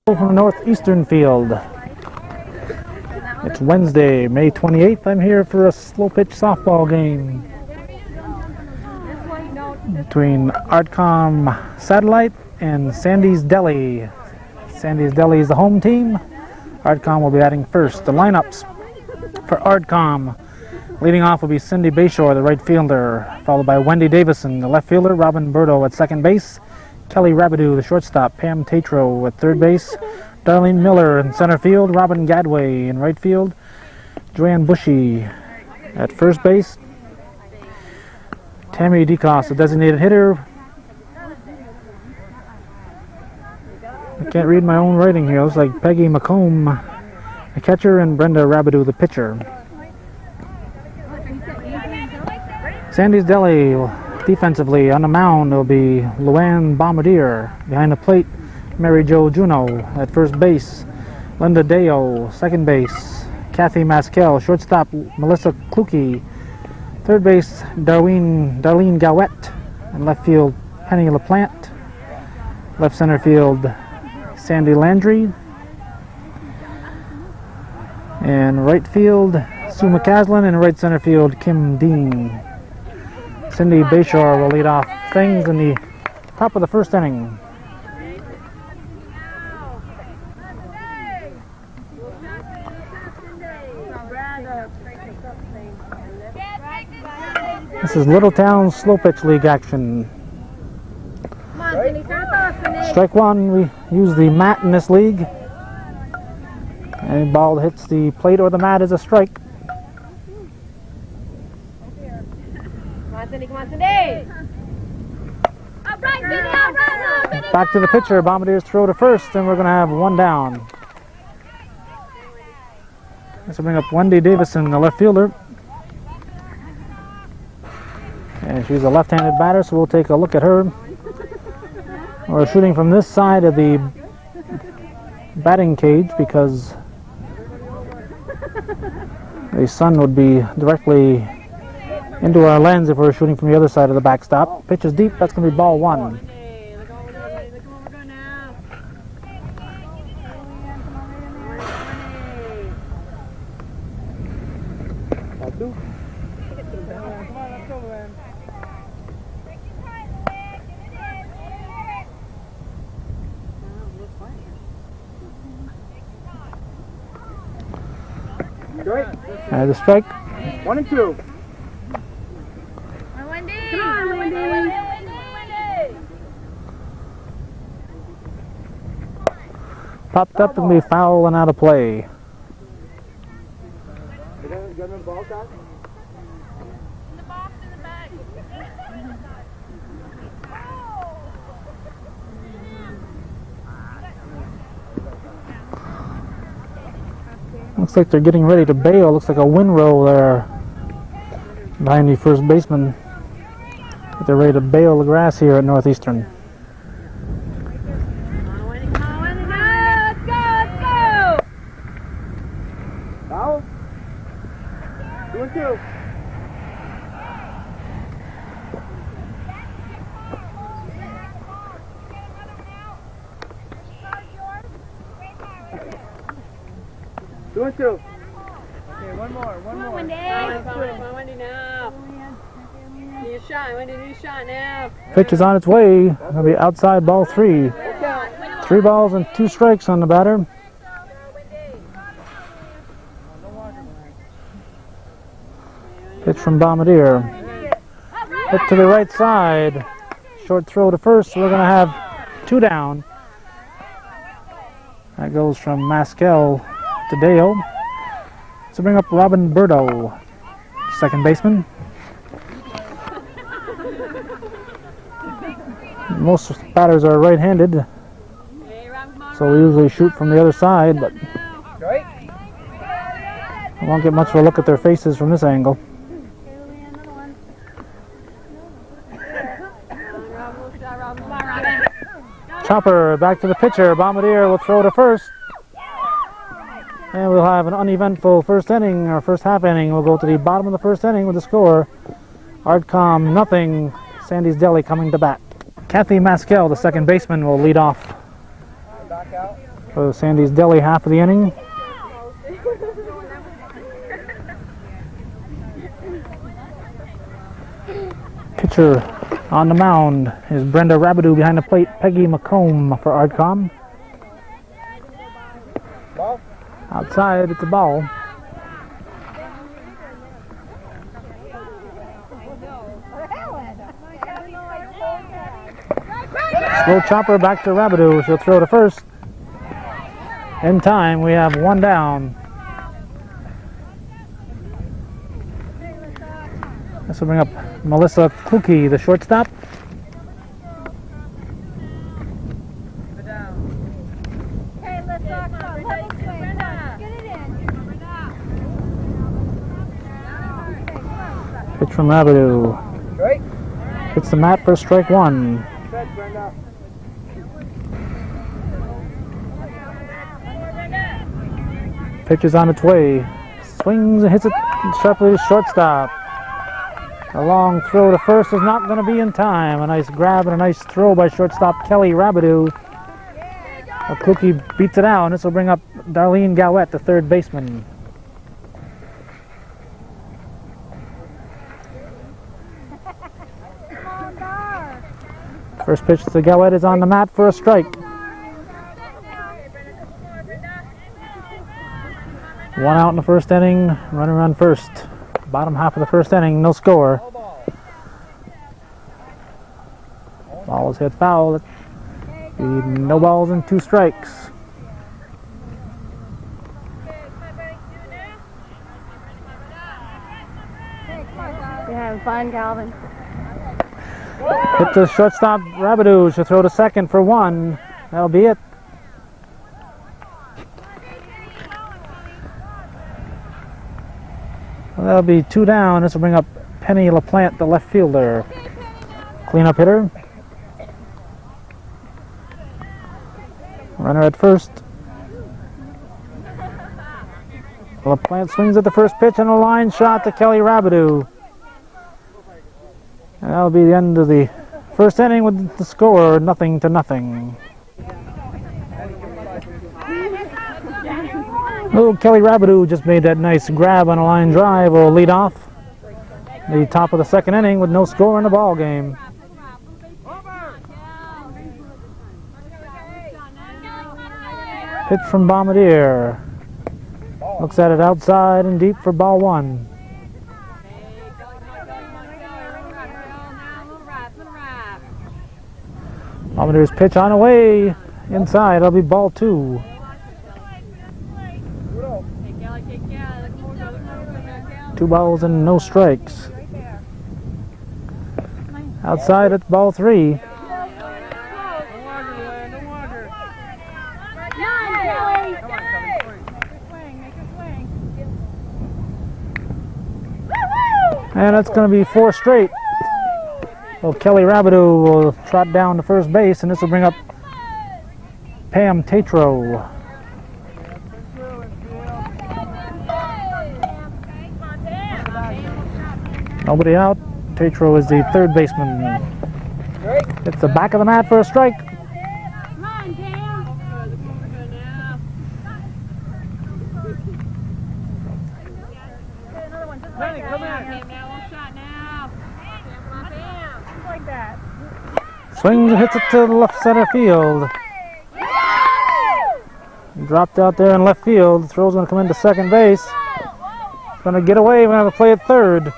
From the northeastern field. It's Wednesday, May 28th. I'm here for a slow pitch softball game between Ardcom Satellite and Sandy's Deli. Sandy's Deli is the home team. Ardcom will be batting first. The lineups for Ardcom. Leading off will be Cindy Bayshore, the right fielder, followed by Wendy Davison, the left fielder, Robin Burdo at second base, Kelly Rabideau, the shortstop, Pam Tatro at third base, Darlene Miller in center field, Robin Gadway in right field, Joanne Bushy at first base, Tammy DeCoste, the designated hitter. I can't read my own writing here. It looks like Peggy McComb, the catcher, and Brenda Rabideau, the pitcher. Sandy's Deli defensively on the mound will be Luann Bombardier. Behind the plate, Mary Jo Juno at first base, Linda Deo second base, Kathy Maskell shortstop, Melissa Kluke third base, Darlene Gowett, and left field Penny LaPlante, left center field Sandy Landry, and right field Sue McCaslin, and right center field Kim Dean. Cindy Bayshore will lead off things in the top of the first inning. This is Littletown Slow Pitch League action. Strike one, we use the mat in this league. Any ball that hits the plate or the mat is a strike. Back to the pitcher, Bombardier's throw to first, and we're going to have one down. This will bring up Wendy Davison, the left fielder. And she's a left-handed batter, so we'll take a look at her. We're shooting from this side of the batting cage because the sun would be directly into our lens if we were shooting from the other side of the backstop. Pitch is deep, that's going to be ball one. And the strike. 1 and 2. Popped up and be foul and out of play. Looks like they're getting ready to bail. Looks like a windrow there behind the first baseman. They're ready to bail the grass here at Northeastern. Foul. 2 and 2. Okay, one more. Come on, Wendy now. Need a shot, Wendy, need a shot now. Pitch is on its way. It'll be outside ball 3. 3 balls and 2 strikes on the batter. Pitch from Bombardier. Hit to the right side. Short throw to first. We're going to have 2 down. That goes from Maskell to Dale. So bring up Robin Burdo, second baseman. Most batters are right-handed, so we usually shoot from the other side, but I won't get much of a look at their faces from this angle. Chopper back to the pitcher. Bombardier will throw to first. And we'll have an uneventful first inning, or first half inning. We'll go to the bottom of the first inning with the score. Ardcom nothing, Sandy's Deli coming to bat. Kathy Maskell, the second baseman, will lead off for Sandy's Deli half of the inning. Pitcher on the mound is Brenda Rabideau. Behind the plate, Peggy McComb for Ardcom. Outside, it's a ball. Slow chopper back to Rabideau. She'll throw to first. In time, we have one down. This will bring up Melissa Kluke, the shortstop. Pitch from Rabideau. Hits the mat for strike one. Pitch is on its way. Swings and hits it sharply to shortstop. A long throw to first is not going to be in time. A nice grab and a nice throw by shortstop Kelly Rabideau. Kluke beats it out, and this will bring up Darlene Gowett, the third baseman. First pitch to Gowett is on the mat for a strike. One out in the first inning, runner on first. Bottom half of the first inning, no score. Ball is hit foul. No balls and 2 strikes. You're having fun, Calvin. Hit to shortstop Rabideau. She'll throw to second for 1. That'll be it. Well, that'll be 2 down. This will bring up Penny LaPlante, the left fielder. Cleanup hitter. Runner at first. LaPlante swings at the first pitch and a line shot to Kelly Rabideau. And that'll be the end of the first inning with the score 0-0. Oh, Kelly Rabideau just made that nice grab on a line drive. Will lead off the top of the second inning with no score in the ball game. Pitch from Bombardier. Looks at it outside and deep for ball 1. Bombardier's pitch on the way inside. It'll be ball 2. Two balls and no strikes. Outside, it's ball 3. And that's going to be 4 straight. Well, Kelly Rabideau will trot down to first base, and this will bring up Pam Tatro. Nobody out. Tatro is the third baseman. It's the back of the mat for a strike. Come on, Pam. Penny, come in. Like that. Swings and hits it to the left center field. Dropped out there in left field. Throw's going to come into second base. Going to get away. We're going to have to play at third.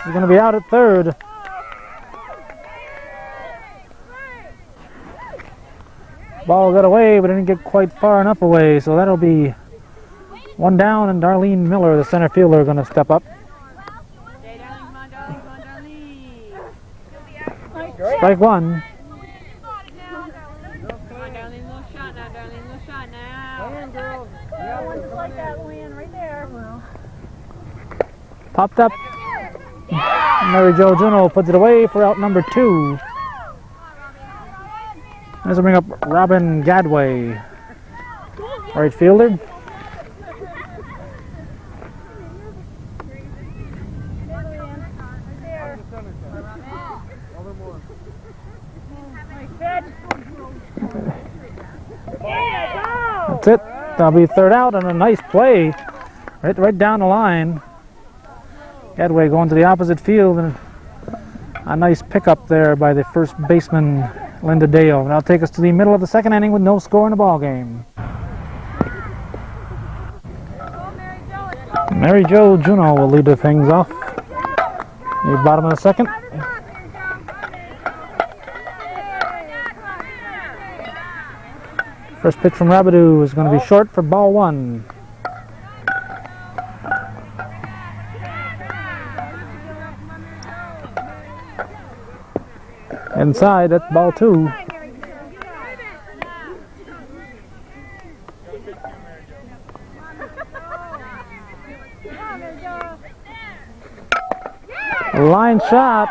He's going to be out at third. Ball got away, but didn't get quite far enough away, so that'll be 1 down, and Darlene Miller, the center fielder, are going to step up. Strike 1. Popped up. Mary Jo Juno puts it away for out number 2. This will bring up Robin Gadway, right fielder. That's it. That'll be third out and a nice play right down the line. Gadway going to the opposite field and a nice pickup there by the first baseman, Linda Dale. That'll take us to the middle of the second inning with no score in the ball game. Mary Jo Juno will lead the things off. The bottom of the second. First pitch from Rabideau is going to be short for ball one. Inside, that's ball two. Line shot.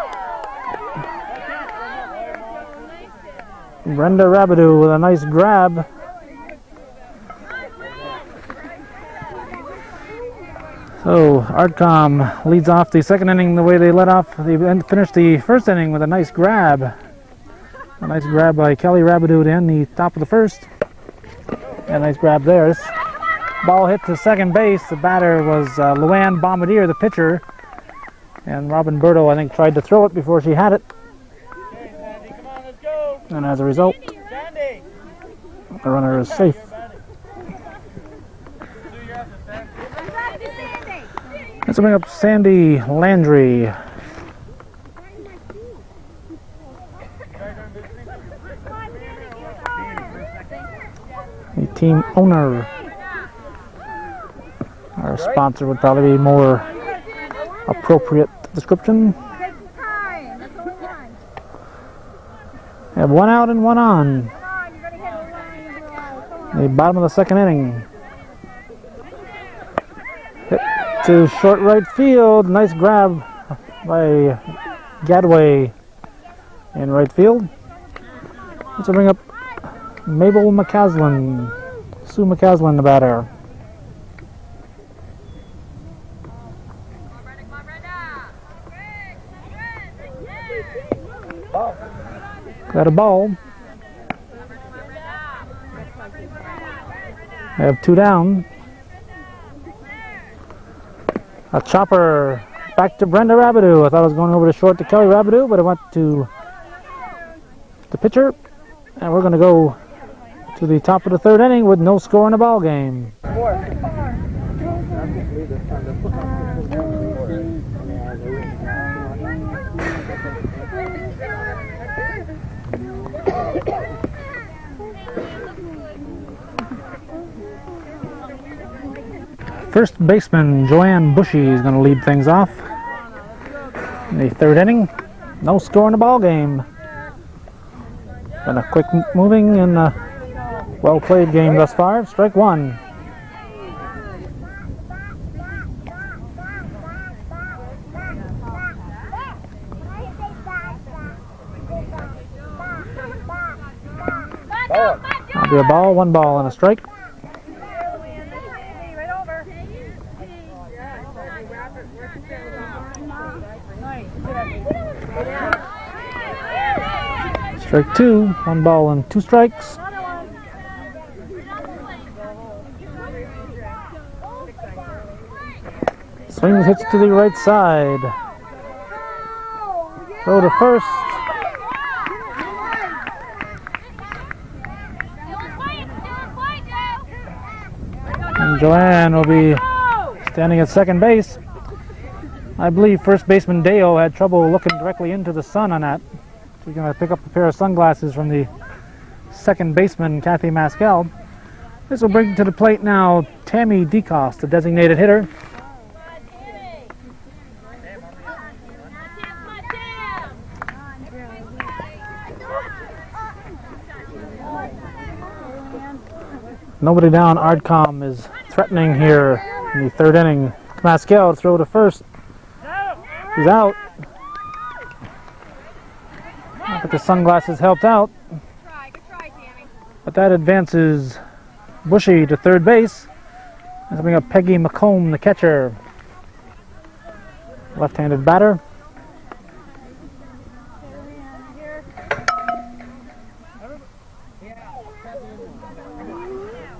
Brenda Rabideau with a nice grab. So Ardcom leads off the second inning the way they let off. They finished the first inning with a nice grab. A nice grab by Kelly Rabideau to end the top of the first. A nice grab there. This ball hit to second base. The batter was Luann Bombardier, the pitcher. And Robin Berto, I think, tried to throw it before she had it. And as a result, the runner is safe. Let's bring up Sandy Landry. The team owner. Our sponsor would probably be more appropriate description. We have one out and one on. The bottom of the second inning. Hit to short right field. Nice grab by Gadway in right field. Let's bring up Mabel McCaslin. Sue McCaslin, the batter. Got a ball. They have two down. A chopper back to Brenda Rabideau. I thought it was going over to short to Kelly Rabideau, but it went to the pitcher. And we're going to go to the top of the third inning with no score in the ball game. First baseman Joanne Bushy is going to lead things off in the third inning. No score in the ball game. Been a quick moving and well played game thus far. Strike one. That'll be a ball, one ball and a strike. Strike two, one ball and two strikes. Swings, hits to the right side. Throw to first. And Joanne will be standing at second base. I believe first baseman Deo had trouble looking directly into the sun on that. So we're going to pick up a pair of sunglasses from the second baseman, Kathy Maskell. This will bring to the plate now Tammy DeCoste, the designated hitter. Nobody down. Ardcom is threatening here in the third inning. Maskell throw to first. He's out. But the sunglasses helped out. But that advances Bushy to third base. Let's bring up Peggy McComb, the catcher. Left-handed batter.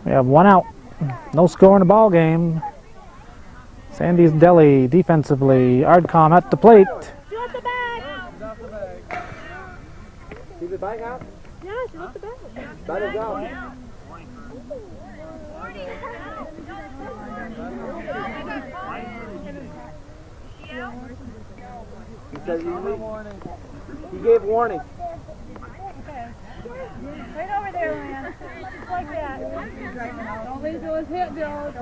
We have one out. No score in the ball game. Sandy's Deli defensively. Ardcom at the plate. Shoot the bag. Keep the bag out. Yeah, shoot the bag. Bat is out. He said he gave warning. Okay. Right over there, man. Just like that. Don't leave till it's hit, Bill.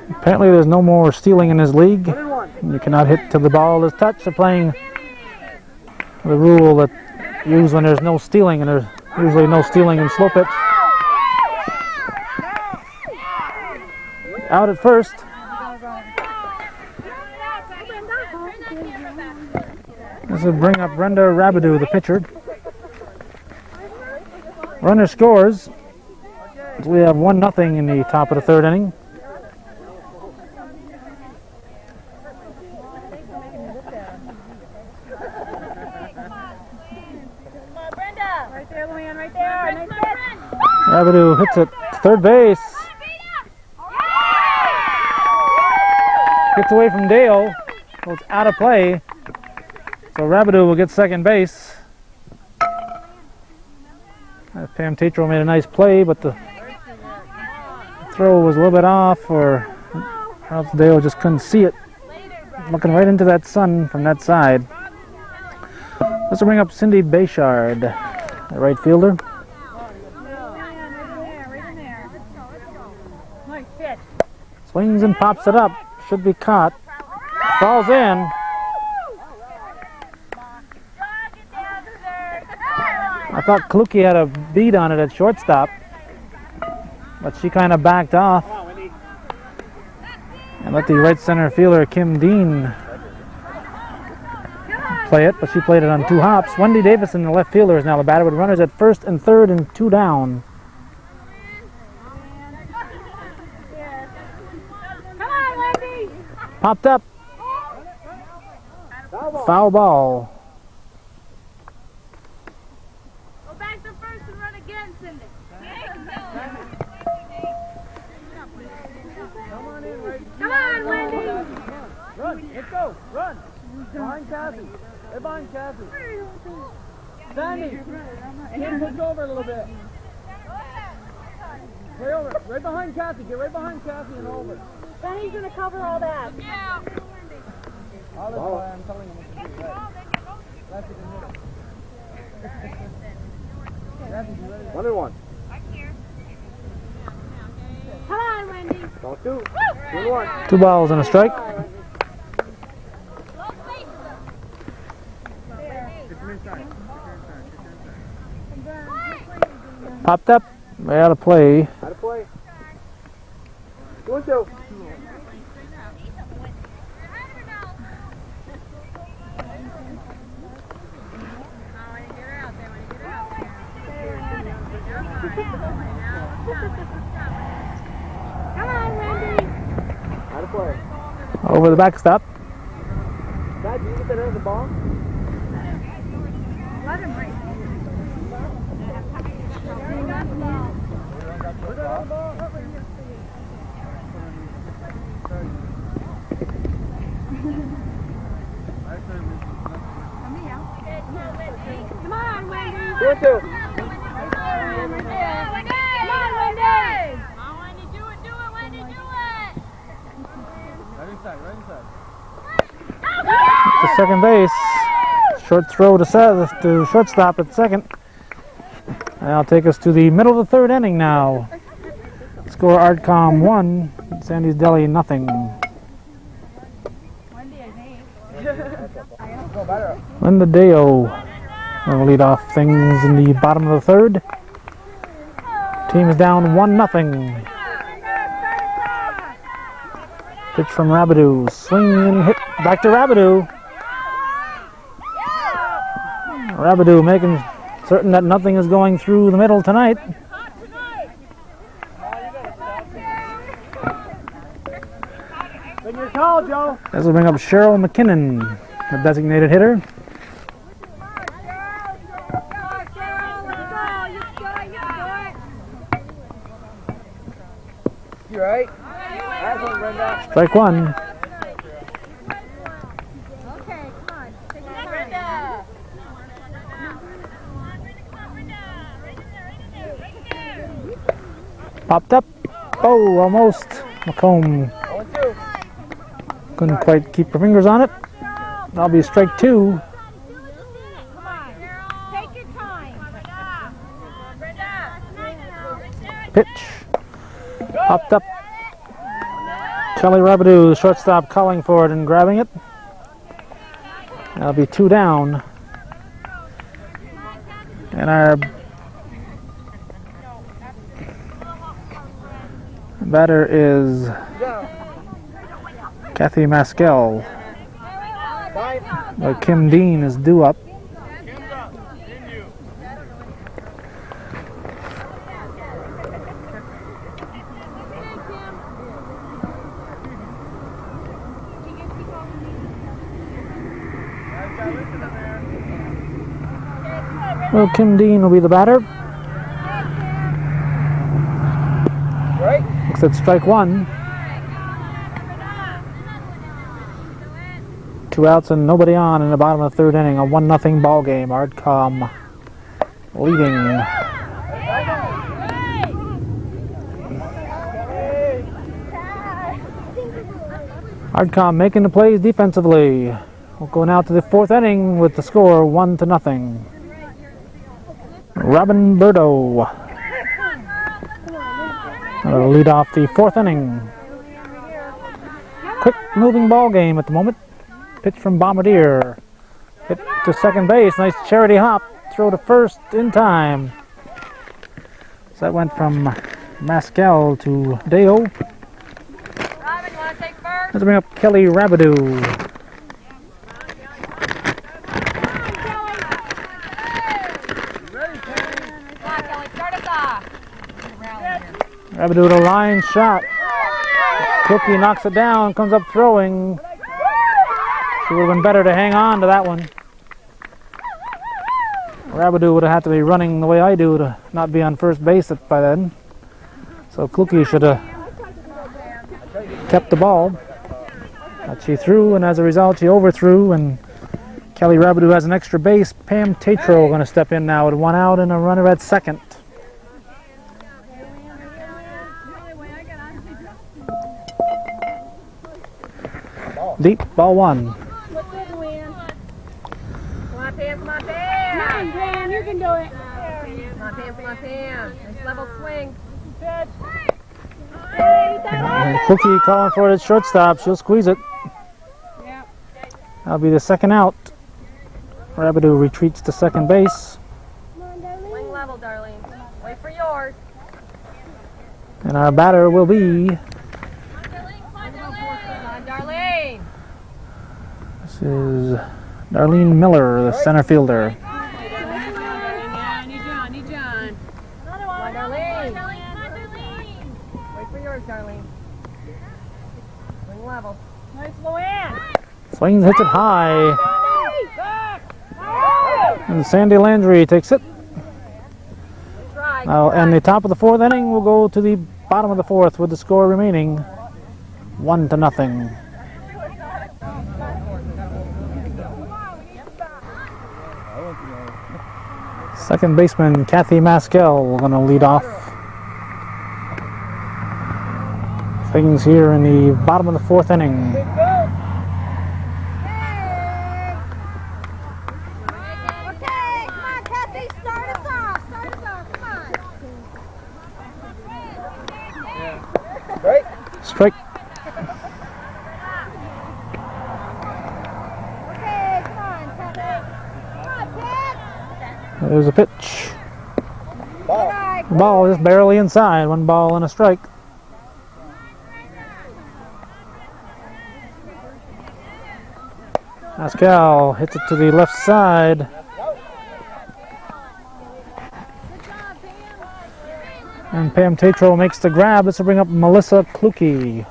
Apparently there's no more stealing in this league. You cannot hit till the ball is touched. They're playing the rule that used when there's no stealing, and there's usually no stealing in slow pitch. Out at first. This will bring up Brenda Rabidou, the pitcher. Runner scores. We have 1-0 in the top of the third inning. Right there, Luann, right there. Nice hit. Rabidou hits it to third base. Gets away from Dale, so it's out of play. So Rabidou will get second base. Pam Tatro made a nice play, but the throw was a little bit off, or else Dale just couldn't see it. Looking right into that sun from that side. This will bring up Cindy Bayshard, the right fielder. Right in there. Nice hit. Swings and pops it up. Should be caught. Falls in. I thought Kluke had a beat on it at shortstop, but she kind of backed off and let the right center fielder Kim Dean play it, but she played it on 2 hops. Wendy Davison, the left fielder, is now the batter with runners at first and third and 2 down. Come on, Wendy. Popped up. Foul ball. Go back to first and run again, Cindy. Come on, Wendy. Run. Let's go. Run. Behind Kathy. Right behind Kathy. Sandy. Kim, push over a little bit. Right over. Right behind Kathy. Get right behind Kathy and over. Benny's gonna cover all that. Oh, that's why I'm telling him what to do. Right. That's it. Kathy, you ready? 1-1. Come on, Wendy. Ball 2. 2-1. 2 balls and a strike. Popped up. Way out of play. How to play? 2-2. Come on, Wendy. How to play? Over the backstop. Dad, do you get that out of the ball? Let him break. Come on, Wendy. 2-2. Come on, Wendy. Right inside. To second base. Short throw to shortstop at second. And that'll take us to the middle of the third inning now. Score Ardcom 1, Sandy's Deli nothing. Linda Deo will lead off things in the bottom of the third. Team is down 1-0. Pitch from Rabidou. Swing and hit. Back to Rabidou. Rabidou making certain that nothing is going through the middle tonight. Take your call, Joe. This will bring up Cheryl McKinnon, the designated hitter. You right? That's one, Brenda. Strike one. Okay, come on. Take your time. Brenda. Popped up. Oh, almost. McComb 1-2. couldn't quite keep her fingers on it. That'll be strike two. Come on. Take your time. Pitch. Popped up. Kelly Rabideau, the shortstop, calling for it and grabbing it. That'll be two down. And our batter is Kathy Maskell. Kim Dean is due up. Well, Kim Dean will be the batter. Right? Looks at strike one. 2 outs and nobody on in the bottom of the third inning. A 1-0 ball game. Ardcom leading. Ardcom making the plays defensively. We'll go now to the fourth inning with the score 1-0. Robin Burdo will lead off the fourth inning. Quick moving ball game at the moment. Pitch from Bombardier. Hit to second base. Nice charity hop. Throw to first in time. So that went from Maskell to Deo. Robin, you want to take first? Let's bring up Kelly Rabideau. Come on, Kelly, start us off. Rabideau with a line shot. Cookie knocks it down, comes up throwing. She would have been better to hang on to that one. Rabideau would have had to be running the way I do to not be on first base by then. So Kluki should have kept the ball. But she threw, and as a result, she overthrew, and Kelly Rabideau has an extra base. Pam Tatro going to step in now with 1 out and a runner at second. Deep, ball one. What's it, Luann? Come on, Pam, come on, Come Pam. on, Luann, you can do it. Come on, Pam, come on, Pam. Nice level swing. And Cookie calling for it at shortstop. She'll squeeze it. That'll be the second out. Rabideau retreats to second base. Swing level, Darlene. Wait for yours. And our batter will be, Come on, Darlene. this is Darlene Miller, the center fielder. Yeah, need John. Come on, Darlene. Wait for yours, Darlene. Swing level. Nice, Luann. Swings, hits it high. And Sandy Landry takes it. Try. Now, and the top of the fourth inning will go to the bottom of the fourth with the score remaining 1-0. Second baseman Kathy Maskell going to lead off things here in the bottom of the fourth inning. Okay, come on, Kathy, start us off. Come on. Right? Strike. Okay, come on, Kathy. Come on, Pat. There's a pitch. Ball. Ball just barely inside. 1 ball and a strike. Maskell hits it to the left side. And Pam Tatro makes the grab. This will bring up Melissa Kluki.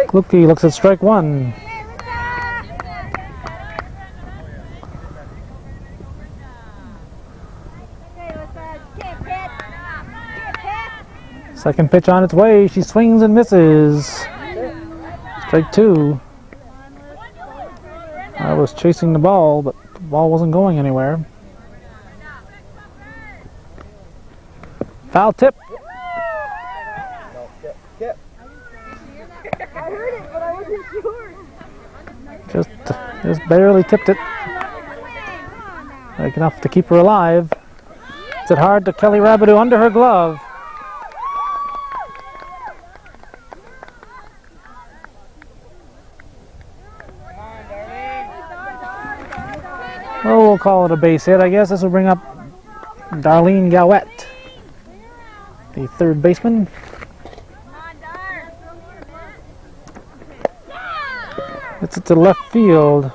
Kluke looks at strike one. Second pitch on its way. She swings and misses. Strike two. I was chasing the ball, but the ball wasn't going anywhere. Foul tip. Just barely tipped it. Like enough to keep her alive. It's hard to Kelly Rabideau under her glove. Oh, we'll call it a base hit. I guess this will bring up Darlene Gowette, the third baseman. It's to left field.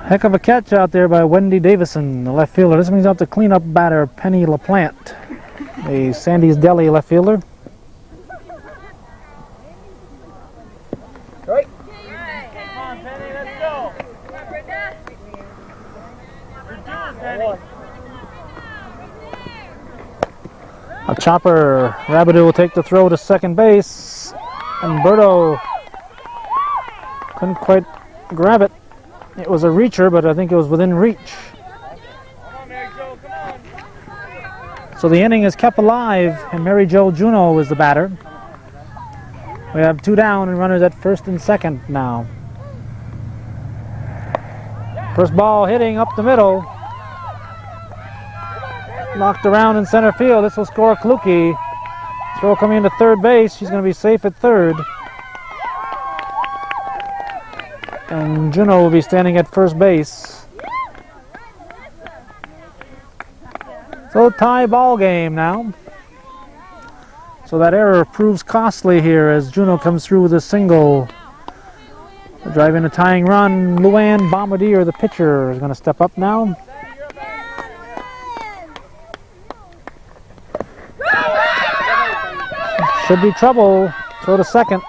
Heck of a catch out there by Wendy Davison, the left fielder. This brings up the cleanup batter, Penny LaPlante, a Sandy's Deli left fielder. Right. Come on, Penny, let's go. Good job, Penny. A chopper. Rabideau will take the throw to second base. And Berto couldn't quite grab it. It was a reacher, but I think it was within reach. Come on, Mary Jo, come on. So the inning is kept alive, and Mary Jo Juneau is the batter. We have two down and runners at first and second now. First ball hitting up the middle. Knocked around in center field. This will score Kluke. Throw coming into third base. She's going to be safe at third. And Juneau will be standing at first base. So tie ball game now. So that error proves costly here as Juneau comes through with a single. Driving a tying run. Luann Bombardier, the pitcher, is going to step up now. Should be trouble. Throw to second.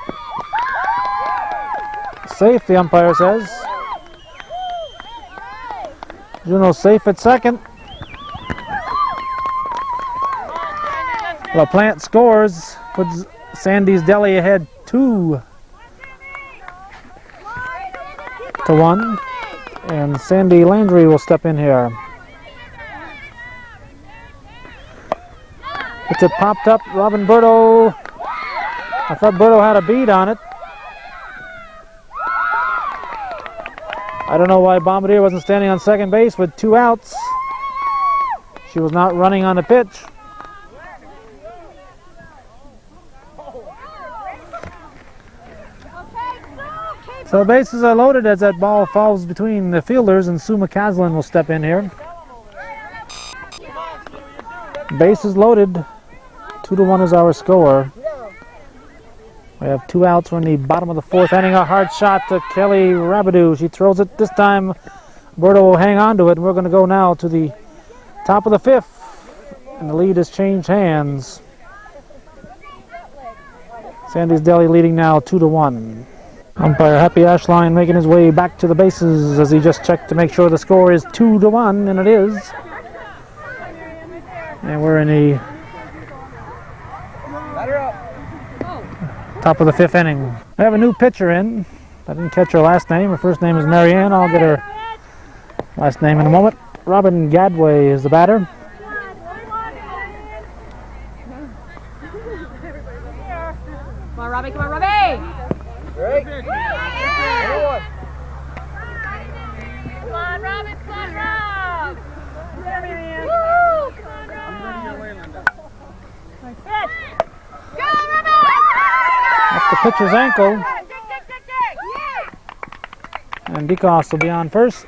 Safe, the umpire says. Juneau safe at second. LaPlante scores, puts Sandy's Deli ahead 2-1. And Sandy Landry will step in here. It's it popped up. Robin Berto. I thought Berto had a bead on it. I don't know why Bombardier wasn't standing on second base with 2 outs. She was not running on the pitch. So bases are loaded as that ball falls between the fielders, and Sue McCaslin will step in here. Bases loaded. 2-1 is our score. We have 2 outs. We're in the bottom of the 4th inning. A hard shot to Kelly Rabideau. She throws it this time. Berto will hang on to it, and we're going to go now to the top of the 5th. And the lead has changed hands. Sandy's Deli leading now 2-1. Umpire Happy Ashline making his way back to the bases as he just checked to make sure the score is 2-1, and it is. And we're in the top of the 5th inning. I have a new pitcher in. I didn't catch her last name. Her first name is Marianne. I'll get her last name in a moment. Robin Gadway is the batter. Come on, Robbie. Come on, Robbie. Right. Come on, Robin. Come on, Rob. Woo! Come on, Rob. Go, Robbie! Off the pitcher's ankle. And DeCoste will be on first.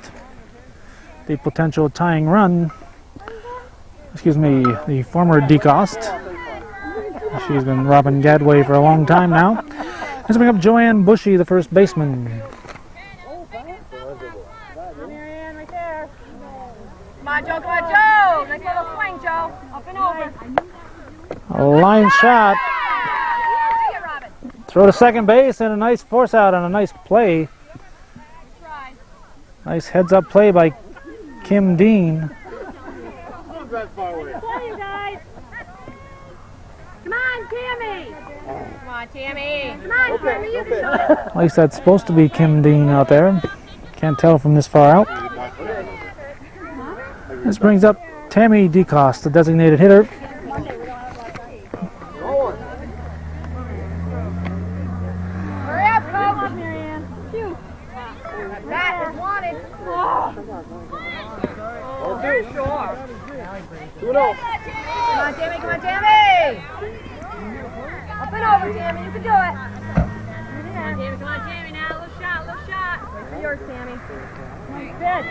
The potential tying run. Excuse me, the former DeCoste. She's been Robin Gadway for a long time now. Let's bring up Joanne Bushy, the first baseman. Come on, Joe. Come on, Joe. Nice little swing, Joe. Up and over. A line shot. Throw to second base and a nice force out on a nice play. Nice heads up play by Kim Dean. Play, you guys. Come on, Tammy. Come on, Tammy. Come on, Tammy. You can do it. At least that's supposed to be Kim Dean out there. Can't tell from this far out. This brings up Tammy DeCoste, the designated hitter. Hurry up, come on, Marianne. Phew. That is wanted. Very sure. 2-0. Come on, Tammy. Come on, Tammy. Up and over, Tammy. You can do it. Come on, Tammy. Come on, Tammy. Now, little shot. Little shot. Wait for yours, Tammy. Good.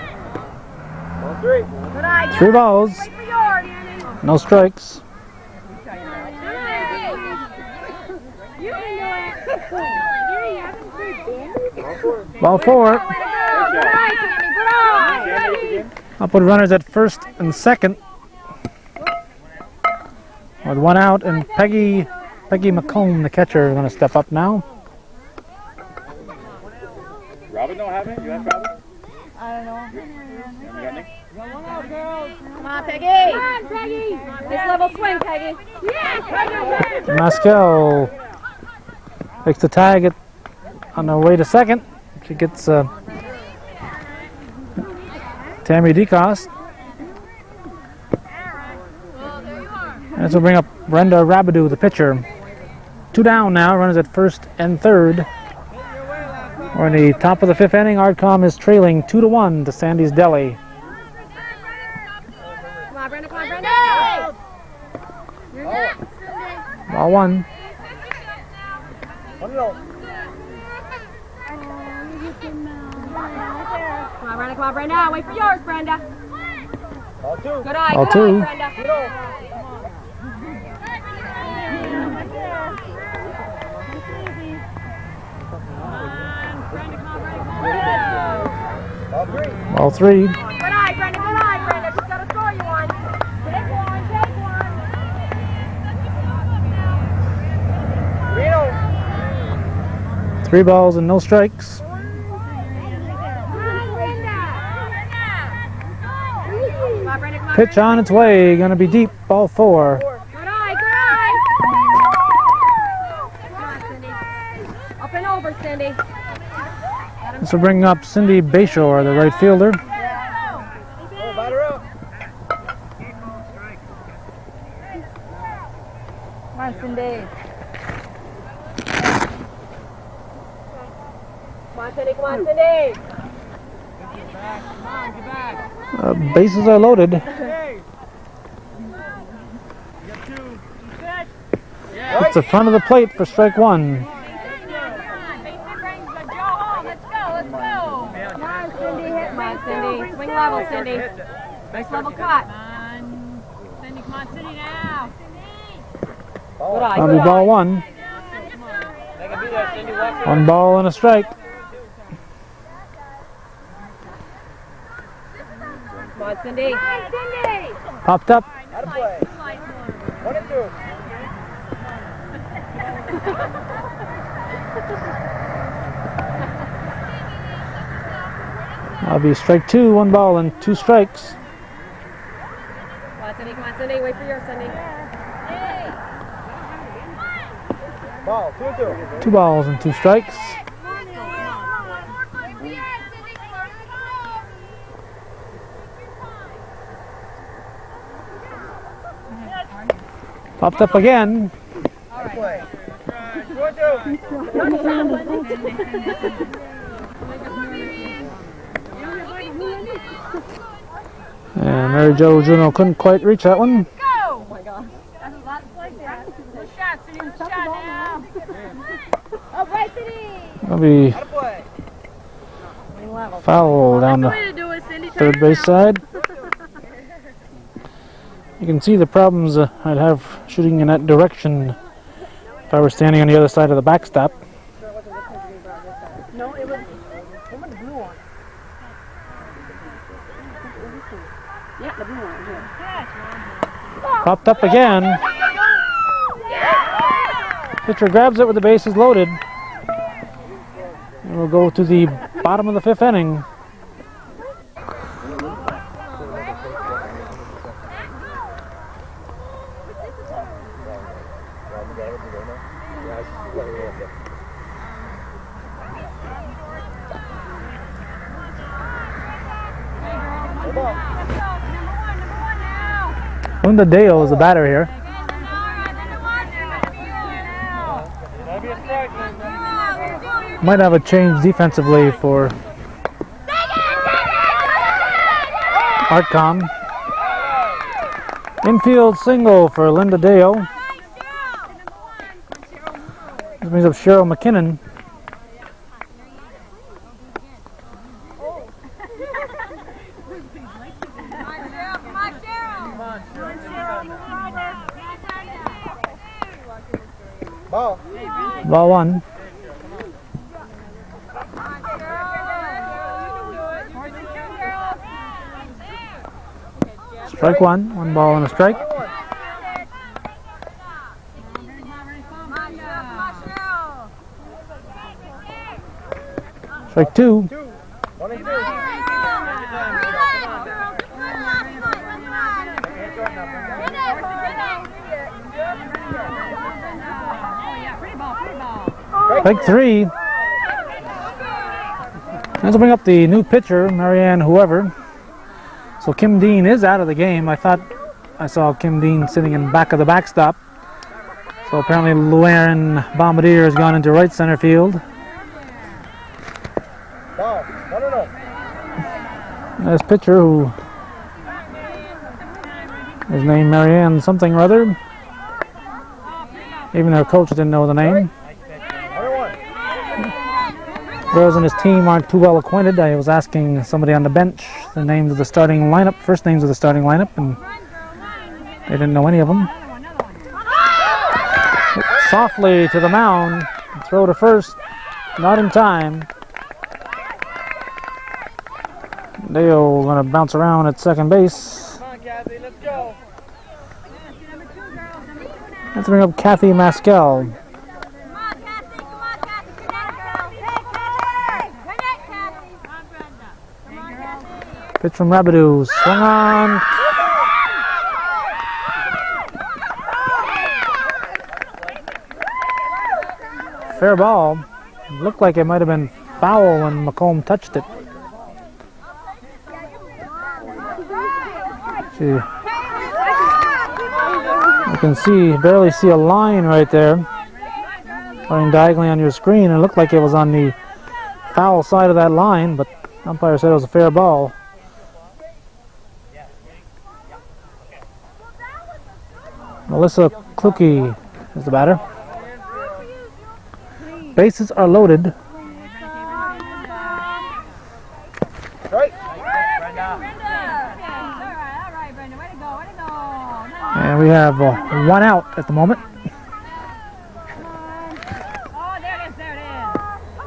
Ball 3. Good eye. 3 balls, Wait for yours, Tammy. no strikes. You can do it. You haven't played Ball 4. Good eye, Tammy. Good eye. I'll put runners at first and second. With 1 out, and Peggy McComb, the catcher, is going to step up now. Robin don't have it? You have Robin? I don't know. You got Nick? Come on, Peggy. Come on, Peggy. Nice level swing, Peggy. Yeah, Peggy. Maskell takes the tag on the way to second. She gets Tammy DeCoste. And this will bring up Brenda Rabidou, the pitcher. 2 down now, runners at first and third. We're in the top of the 5th inning. Ardcom is trailing 2-1 to Sandy's Deli. Come on, Brenda. Come on, Brenda. You're next. Ball 1. 1-0. Come on, Brenda. Come on, Brenda. Wait for yours, Brenda. Ball 2. Good eye. Ball Good 2. eye, Brenda. 2-0. Ball 3. Ball 3. Good eye, Brenda. Good eye, Brenda. She's got to throw you one. Take one. Take one. 3-0. 3 balls and no strikes. Come on, Brenda. Come on, Brenda. Come on, Pitch on its way. Going to be deep. Ball 4. Good eye. Good eye. Come on, Cindy. Up and over, Cindy. This will bring up Cindy Bayshore, the right fielder. Oh, batter up. Come on, Cindy. Come on, Cindy. Come on, Cindy. Come on, get back. Bases are loaded. Hey. You got 2. It's the front of the plate for strike 1. Come on, Cindy. Swing level, Cindy. Nice level cut. Come on, Cindy. Come on, Cindy now. Good eye. That'll Good be ball eye. 1. They can be there, Cindy. Watch it. 1 ball and a strike. Come on, Cindy. Popped up. Out of play. 1 and 2. That'll be strike 2, 1 ball and 2 strikes. Come on, Cindy. Come on, Cindy. Wait for your Cindy. Ball 2 and 2. 2 balls and 2 strikes. Popped up again. Out of play. 2 and 2. And Mary Jo Juno couldn't quite reach that one. Oh my gosh. That's lots like that. Good shot, Cindy. Good shot now. Oh, right, Cindy. That'll be Out of play. foul down the Way to do it, Cindy. third base side. You can see the problems I'd have shooting in that direction if I were standing on the other side of the backstop. No, it was. Someone blue on. Yeah, the blue one. Here. Popped up again. Pitcher grabs it with the bases loaded. And we'll go to the bottom of the 5th inning. Linda Dale is the batter here. Might have a change defensively for Ardcom. Infield single for Linda Dale. This brings up Cheryl McKinnon. Ball 1. Strike 1. 1 ball and a strike. Strike 2. Strike 3. Let's bring up the new pitcher, Marianne whoever. So Kim Dean is out of the game. I thought I saw Kim Dean sitting in back of the backstop. So apparently Luann Bombardier has gone into right center field. This pitcher who is named Marianne something or other. Even her coach didn't know the name. Girls in his team aren't too well acquainted. I was asking somebody on the bench the names of the starting lineup, first names of the starting lineup, and they didn't know any of them. Softly to the mound, throw to first, not in time. Dale going to bounce around at second base. Come on, Kathy, let's go. Let's bring up Kathy Maskell. Pitch from Rabideau, swung on. Fair ball. Looked like it might have been foul when McComb touched it. See, you can barely see a line right there running diagonally on your screen. It looked like it was on the foul side of that line, but the umpire said it was a fair ball. Melissa Kluke is the batter. Bases are loaded. And we have 1 out at the moment.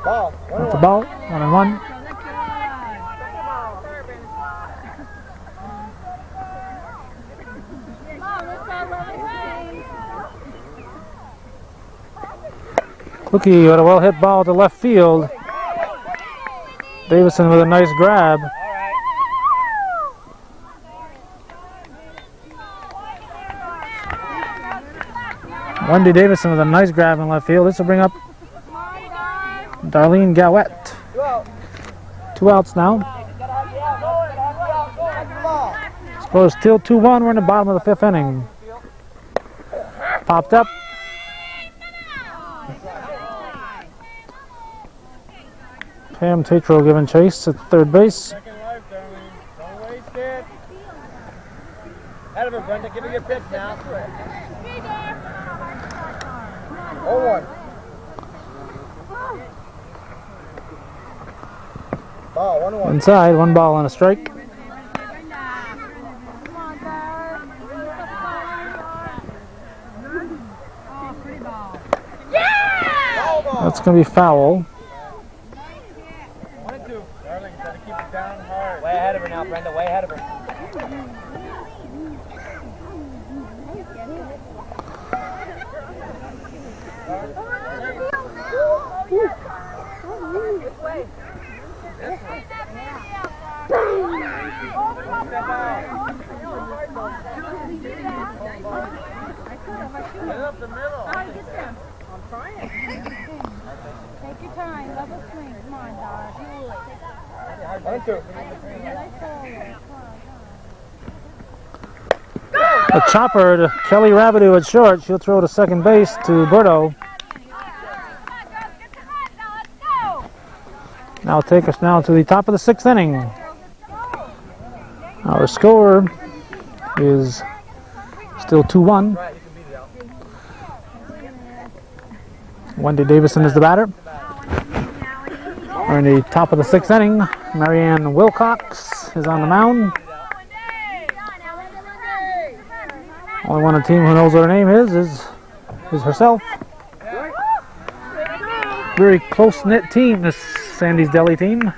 That's a ball. 1-1. Kluke with a well-hit ball to left field. Davison with a nice grab. Wendy Davison with a nice grab in left field. This will bring up Darlene Gowett. 2 outs now. Score is still 2-1. We're in the bottom of the 5th inning. Popped up. Pam Tatro giving chase at third base. Second life, Darlene. Don't waste it. Out of it, Brenda. Give me your pitch now. 0-1. Ball, 1-1. Inside, 1 ball and a strike. That's going to be foul. 1-2. Darling, gotta keep it down hard. Way ahead of her now, Brenda. Way ahead of her. Which way? Get up the middle. I'm trying. Take your time. Level swing. Come on, Dodge. 1, 2. A chopper to Kelly Rabideau at short. She'll throw to second base to Berto. Now take us now to the top of the 6th inning. Our score is still 2-1. Wendy Davison is the batter. We're in the top of the 6th inning. Marianne Wilcox is on the mound. Only one on the team who knows what her name is herself. Very close-knit team, this Sandy's Deli team.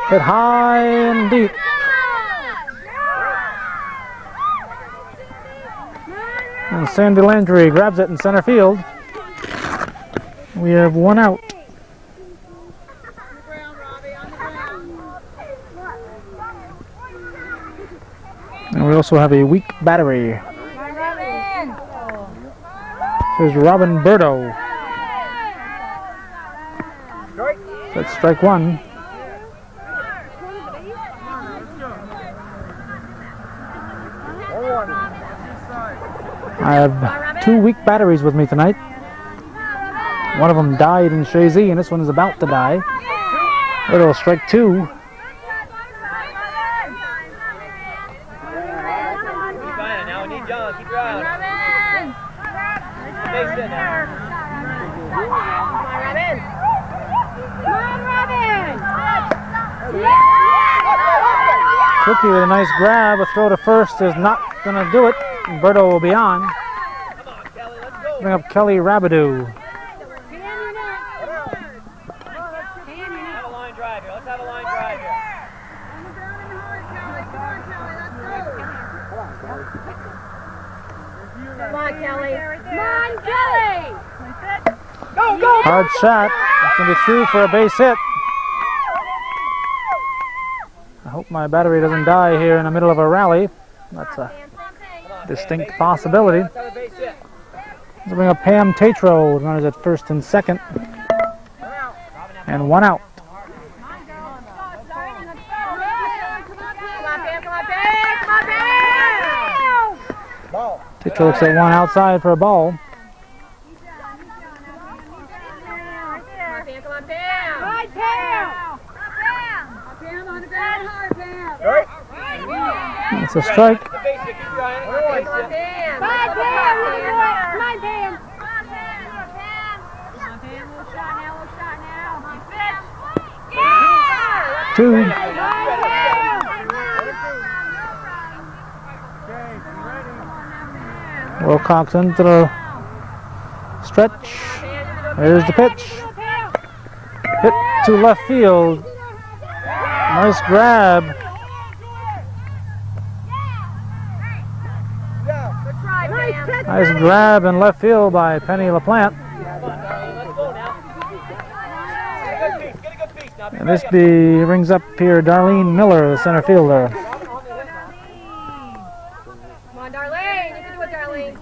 Hit high and deep. And Sandy Landry grabs it in center field. We have one out. And we also have a weak battery. Here's Robin Berto. That's strike one. I have two weak batteries with me tonight. One of them died in Shazy, and this one is about to die. Little strike two. Now we need John. Keep your eye on him. Base hit now. Cookie with a nice grab. A throw to first is not going to do it. Berto will be on. Come on, Kelly. Let's go. Bring up Kelly Rabideau. Have a line drive here. Let's have a line drive here. Come on, Kelly. Come on, Kelly. Go, go. Hard shot. It's going to be through for a base hit. I hope my battery doesn't die here in the middle of a rally. That's a distinct possibility. Let's have a base hit. Let's bring up Pam Tatro, runners at first and second. And one out. Come on, Pam. Come on, Pam. Come on, Pam. Ball. Tatro looks at one outside for a ball. Come on, Pam. Come on, Pam. Right, Pam. Pam on the ground, hard, Pam. Right. It's a strike. The base hit. Keep your eye on Come on, it. Pam. Come on, Pam. Come on, Pam. Two. Wilcox into the stretch. There's the pitch. Hit to left field. Nice grab. Nice grab in left field by Penny LaPlante. And this brings up here Darlene Miller, the center fielder. Come on, Darlene. You can do it, Darlene.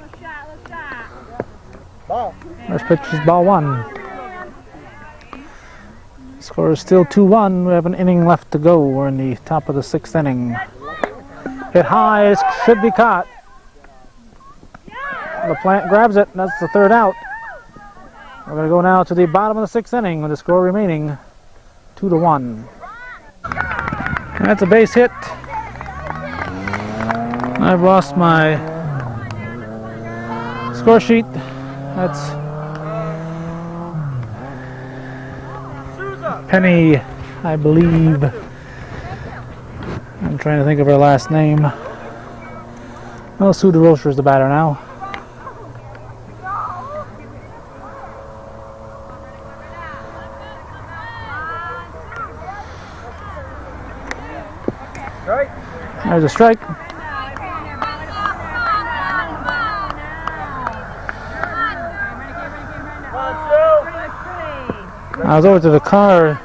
Ball. First pitch is ball one. Score is still 2-1. We have an inning left to go. We're in the top of the 6th inning. Hit high, it should be caught. LaPlante grabs it, and that's the third out. We're going to go now to the bottom of the 6th inning with the score remaining 2-1. And that's a base hit. I've lost my score sheet. That's Penny, I believe. I'm trying to think of her last name. Well, Sue DeRocher is the batter now. Right. There's a strike. I was over to the car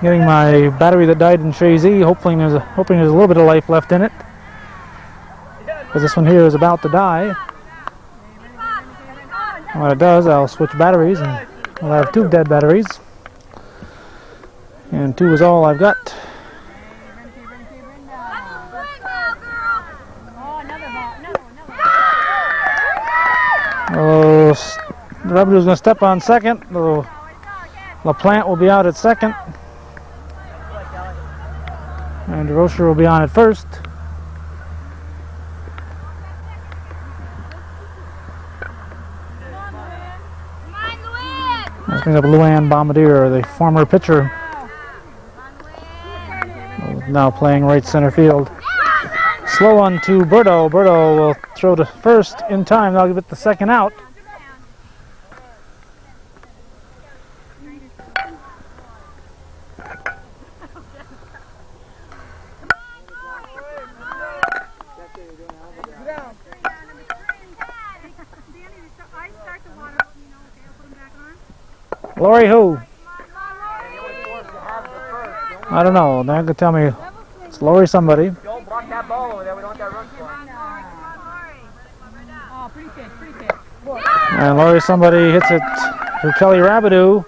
getting my battery that died in Chazy, hoping there's a little bit of life left in it. Because this one here is about to die. And when it does, I'll switch batteries and we'll have 2 dead batteries. And 2 is all I've got. Oh, the Revenue's going to step on second. LaPlante will be out at second. And DeRocher will be on at first. This brings up Luann Bombardier, the former pitcher, now playing right center field. Slow on to Berto. Berto will throw to first in time. They'll give it the second out. Lori who? I don't know. They're going to tell me it's Lori somebody. Don't block that ball over there. We don't get run for it. And Lori somebody hits it for Kelly Rabideau.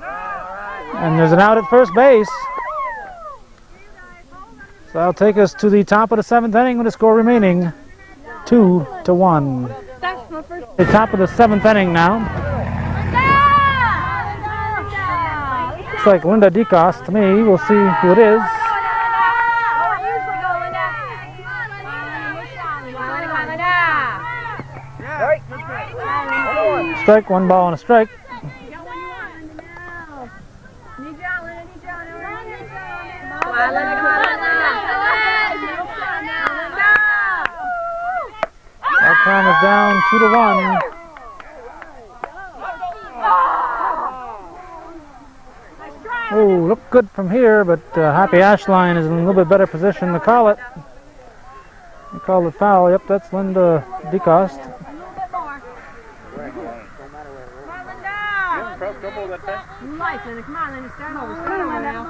And there's an out at first base. So that'll take us to the top of the 7th inning with a score remaining 2-1. The top of the 7th inning now. Looks like Linda DeCoste to me. We'll see who it is. Strike, 1 ball and a strike. Ardcom is down 2-1. Oh, look good from here, but Happy Ashline is in a little bit better position to call it. They called it foul. Yep, that's Linda DeCoste. Come on, Linda, start over. Start over now.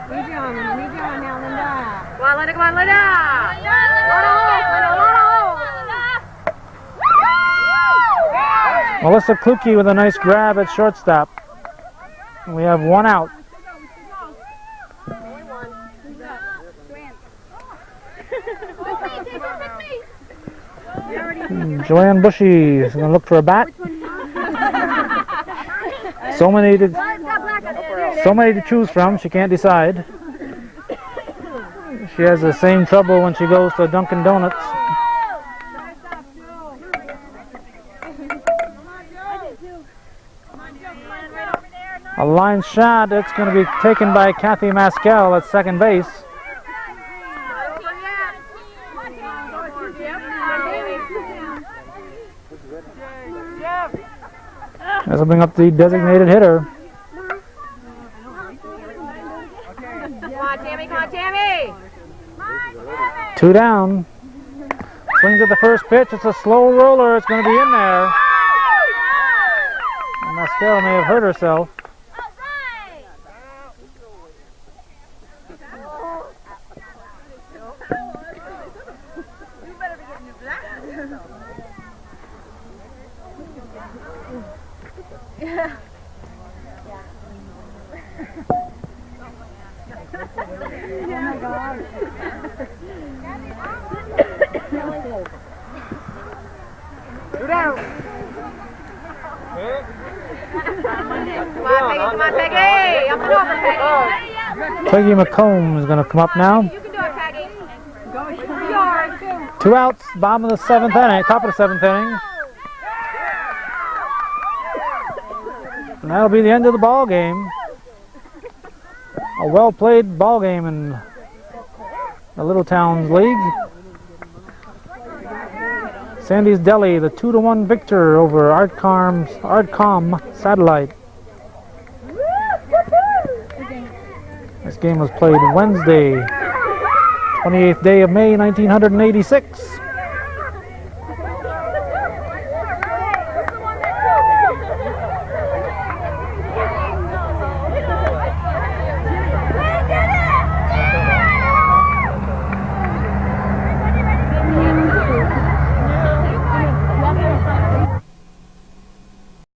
Lead you on, Linda. Lead you on now, Linda. Come on, Linda. Come on, Linda. Melissa Kluke with a nice grab at shortstop. We have 1 out. Joanne Bushy is going to look for a bat. So many to choose from, she can't decide. She has the same trouble when she goes to Dunkin' Donuts. A line shot, it's going to be taken by Kathy Maskell at second base. This will bring up the designated hitter. Come on, Tammy. Come on, Tammy. 2 down. Swings at the first pitch. It's a slow roller. It's going to be in there. And Maskell may have hurt herself. Peggy. Up and over, Peggy. Peggy McComb is going to come up now. You can do it, Peggy. Yours. 2 outs, bottom of the 7th inning, top of the 7th inning. And that'll be the end of the ball game. A well-played ball game in the Little Towns League. Sandy's Deli, the 2-1 victor over Ardcom Satellite. This game was played Wednesday, 28th day of May, 1986.